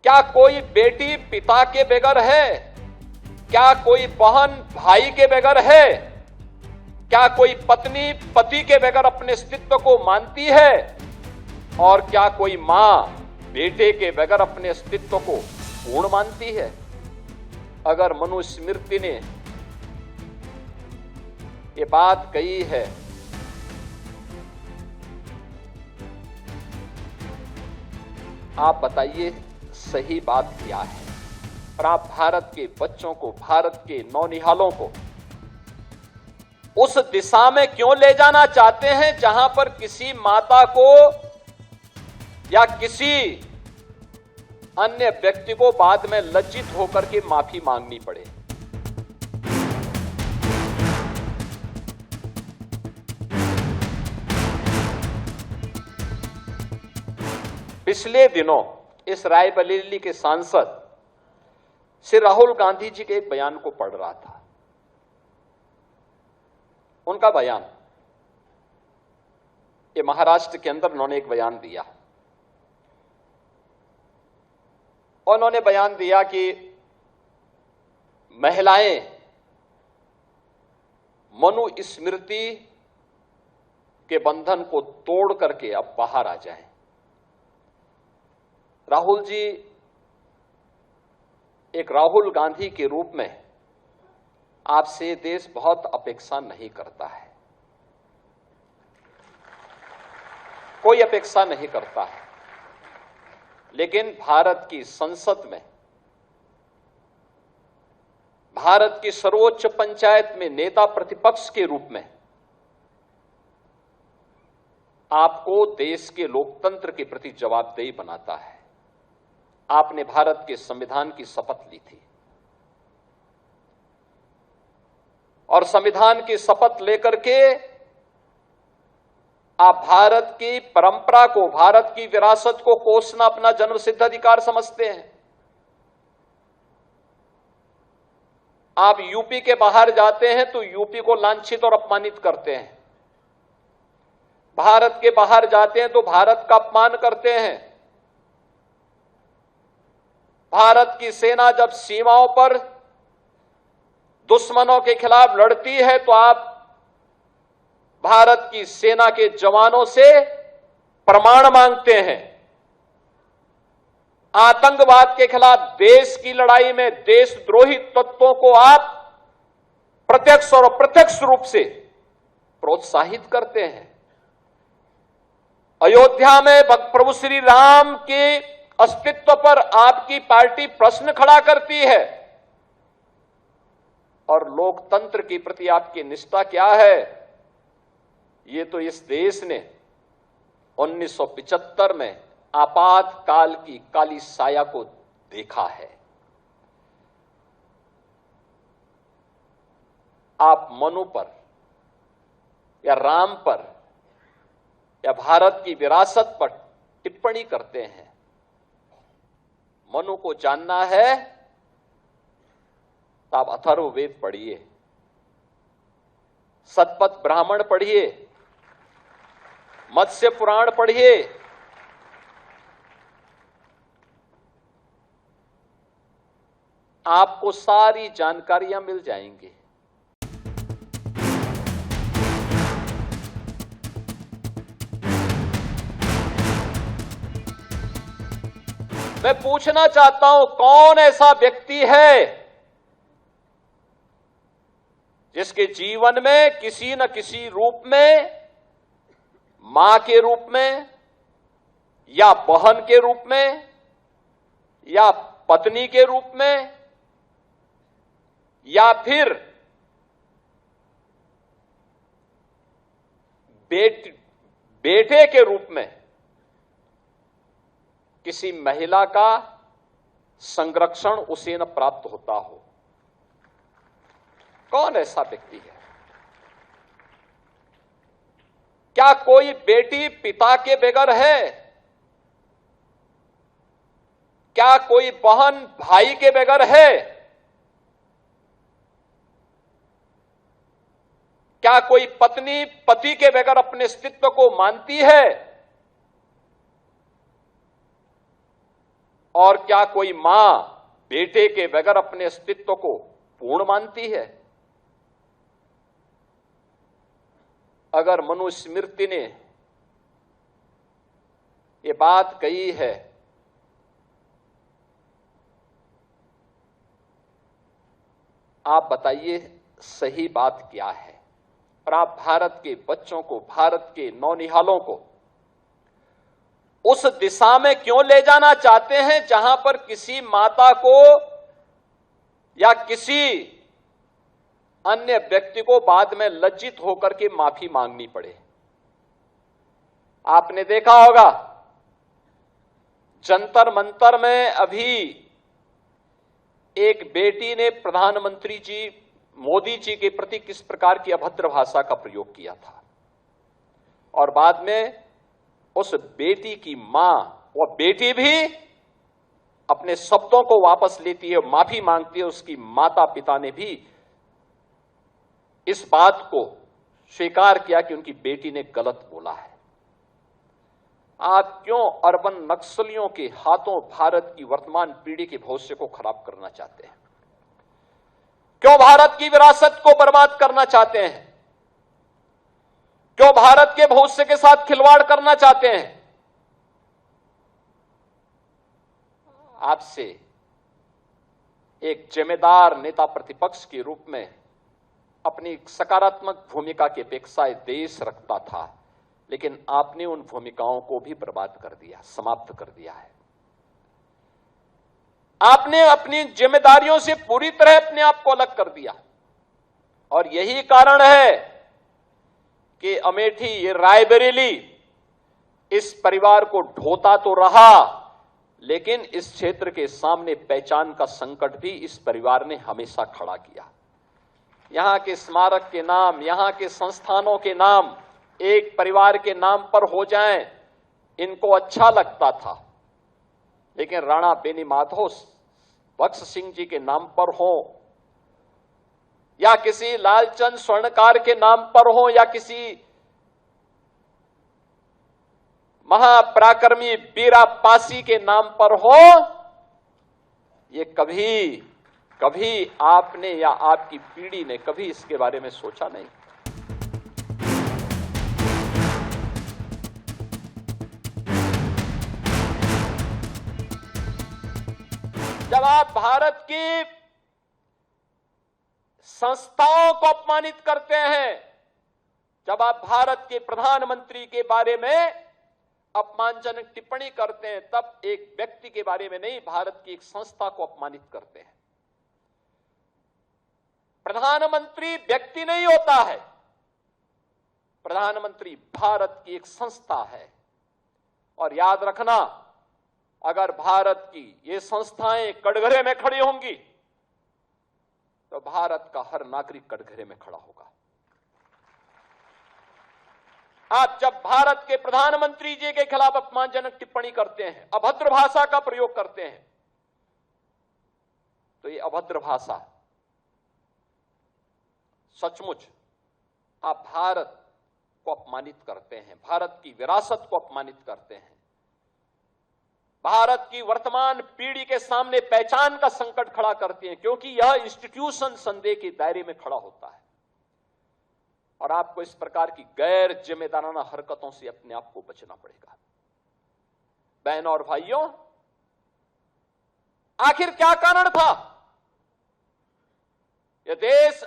क्या कोई बेटी पिता के बगैर है? क्या कोई बहन भाई के बगैर है? क्या कोई पत्नी पति के बगैर अपने अस्तित्व को मानती है? और क्या कोई मां बेटे के बगैर अपने अस्तित्व को पूर्ण मानती है? अगर मनुस्मृति ने ये बात कही है, आप बताइए सही बात क्या है? और आप भारत के बच्चों को, भारत के नौनिहालों को उस दिशा में क्यों ले जाना चाहते हैं जहां पर किसी माता को या किसी अन्य व्यक्ति को बाद में लज्जित होकर के माफी मांगनी पड़े? पिछले दिनों इस रायबरेली के सांसद श्री राहुल गांधी जी के एक बयान को पढ़ रहा था। उनका बयान, ये महाराष्ट्र के अंदर उन्होंने एक बयान दिया और उन्होंने बयान दिया कि महिलाएं मनुस्मृति के बंधन को तोड़ करके अब बाहर आ जाएं। राहुल जी एक राहुल गांधी के रूप में आपसे देश बहुत अपेक्षा नहीं करता है, कोई अपेक्षा नहीं करता है, लेकिन भारत की संसद में, भारत की सर्वोच्च पंचायत में नेता प्रतिपक्ष के रूप में आपको देश के लोकतंत्र के प्रति जवाबदेही बनाता है। आपने भारत के संविधान की शपथ ली थी और संविधान की शपथ लेकर के आप भारत की परंपरा को, भारत की विरासत को कोसना अपना जन्मसिद्ध अधिकार समझते हैं। आप यूपी के बाहर जाते हैं तो यूपी को लांछित और अपमानित करते हैं, भारत के बाहर जाते हैं तो भारत का अपमान करते हैं। भारत की सेना जब सीमाओं पर दुश्मनों के खिलाफ लड़ती है तो आप भारत की सेना के जवानों से प्रमाण मांगते हैं। आतंकवाद के खिलाफ देश की लड़ाई में देशद्रोही तत्वों को आप प्रत्यक्ष और अप्रत्यक्ष रूप से प्रोत्साहित करते हैं। अयोध्या में प्रभु श्री राम के अस्तित्व पर आपकी पार्टी प्रश्न खड़ा करती है और लोकतंत्र के प्रति आपकी निष्ठा क्या है? ये तो इस देश ने 1975 में आपातकाल की काली साया को देखा है। आप मनु पर या राम पर या भारत की विरासत पर टिप्पणी करते हैं। मनु को जानना है तो आप अथर्ववेद पढ़िए, शतपथ ब्राह्मण पढ़िए, मत्स्य पुराण पढ़िए। आपको सारी जानकारियां मिल जाएंगी। मैं पूछना चाहता हूं, कौन ऐसा व्यक्ति है जिसके जीवन में किसी न किसी रूप में, मां के रूप में या बहन के रूप में या पत्नी के रूप में या फिर बेटे के रूप में किसी महिला का संरक्षण उसे न प्राप्त होता हो? कौन ऐसा व्यक्ति है? क्या कोई बेटी पिता के बगैर है? क्या कोई बहन भाई के बगैर है? क्या कोई पत्नी पति के बगैर अपने अस्तित्व को मानती है? और क्या कोई मां बेटे के बगैर अपने अस्तित्व को पूर्ण मानती है? अगर मनुस्मृति ने ये बात कही है, आप बताइए सही बात क्या है? और आप भारत के बच्चों को, भारत के नौनिहालों को उस दिशा में क्यों ले जाना चाहते हैं जहां पर किसी माता को या किसी अन्य व्यक्ति को बाद में लज्जित होकर के माफी मांगनी पड़े? आपने देखा होगा जंतर मंतर में अभी एक बेटी ने प्रधानमंत्री जी मोदी जी के प्रति किस प्रकार की अभद्र भाषा का प्रयोग किया था, और बाद में उस बेटी की मां, वह बेटी भी अपने शब्दों को वापस लेती है, माफी मांगती है। उसकी माता पिता ने भी इस बात को स्वीकार किया कि उनकी बेटी ने गलत बोला है। आप क्यों अर्बन नक्सलियों के हाथों भारत की वर्तमान पीढ़ी के भविष्य को खराब करना चाहते हैं? क्यों भारत की विरासत को बर्बाद करना चाहते हैं? क्यों भारत के भविष्य के साथ खिलवाड़ करना चाहते हैं? आपसे एक जिम्मेदार नेता प्रतिपक्ष के रूप में अपनी सकारात्मक भूमिका की अपेक्षा देश रखता था, लेकिन आपने उन भूमिकाओं को भी बर्बाद कर दिया, समाप्त कर दिया है। आपने अपनी जिम्मेदारियों से पूरी तरह अपने आप को अलग कर दिया, और यही कारण है कि अमेठी, ये रायबरेली इस परिवार को ढोता तो रहा, लेकिन इस क्षेत्र के सामने पहचान का संकट भी इस परिवार ने हमेशा खड़ा किया। यहां के स्मारक के नाम, यहां के संस्थानों के नाम एक परिवार के नाम पर हो जाएं, इनको अच्छा लगता था, लेकिन राणा बेनीमाधव बख्श सिंह जी के नाम पर हो, या किसी लालचंद स्वर्णकार के नाम पर हो, या किसी महापराक्रमी बीरा पासी के नाम पर हो, ये कभी आपने या आपकी पीढ़ी ने कभी इसके बारे में सोचा नहीं। जब आप भारत की संस्थाओं को अपमानित करते हैं, जब आप भारत के प्रधानमंत्री के बारे में अपमानजनक टिप्पणी करते हैं, तब एक व्यक्ति के बारे में नहीं, भारत की एक संस्था को अपमानित करते हैं। प्रधानमंत्री व्यक्ति नहीं होता है, प्रधानमंत्री भारत की एक संस्था है। और याद रखना, अगर भारत की ये संस्थाएं कटघरे में खड़ी होंगी तो भारत का हर नागरिक कटघरे में खड़ा होगा। आप जब भारत के प्रधानमंत्री जी के खिलाफ अपमानजनक टिप्पणी करते हैं, अभद्र भाषा का प्रयोग करते हैं, तो ये अभद्र भाषा सचमुच आप भारत को अपमानित करते हैं, भारत की विरासत को अपमानित करते हैं, भारत की वर्तमान पीढ़ी के सामने पहचान का संकट खड़ा करती हैं, क्योंकि यह इंस्टीट्यूशन संदेह के दायरे में खड़ा होता है। और आपको इस प्रकार की गैर जिम्मेदाराना हरकतों से अपने आप को बचना पड़ेगा। बहनों और भाइयों, आखिर क्या कारण था? यह देश